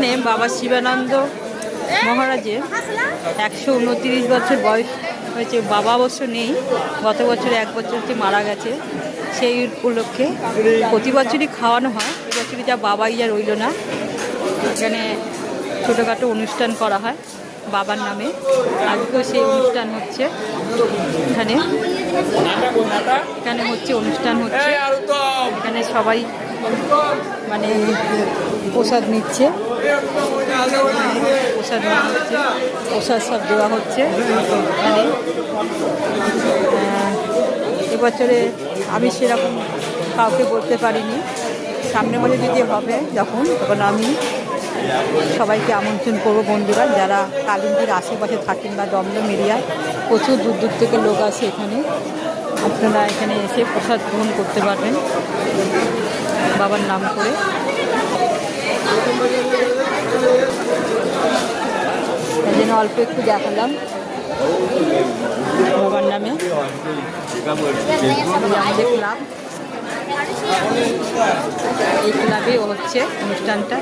এখানে বাবা শিবানন্দ মহারাজের 129 বছর বয়স হয়েছে। বাবা অবশ্য নেই, গত বছর 1 বছর হচ্ছে মারা গেছে। সেই উপলক্ষে প্রতি বছরই খাওয়ানো হয়, এবছরই যা বাবাই যা রইল না। এখানে ছোটোখাটো অনুষ্ঠান করা হয় বাবার নামে, আজকেও সেই অনুষ্ঠান হচ্ছে। এখানে এখানে হচ্ছে অনুষ্ঠান হচ্ছে, এখানে সবাই মানে প্রসাদ নিচ্ছে, প্রসাদ নেওয়া হচ্ছে, প্রসাদ সব দেওয়া হচ্ছে। এখানে এবছরে আমি সেরকম কাউকে বলতে পারিনি, সামনে বছর যদি হবে তখন আমি সবাইকে আমন্ত্রণ করবো। বন্ধুরা যারা কালিম্পির আশেপাশে থাকেন বা দমদম এরিয়ায়, প্রচুর দূর দূর থেকে লোক আসে এখানে, আপনারা এখানে এসে প্রসাদ গ্রহণ করতে পারবেন বাবার নাম করে। এই জন্য অল্প একটু দেখালাম বাবার নামে। আমাদের ক্লাব, এই ক্লাবে হচ্ছে অনুষ্ঠানটা।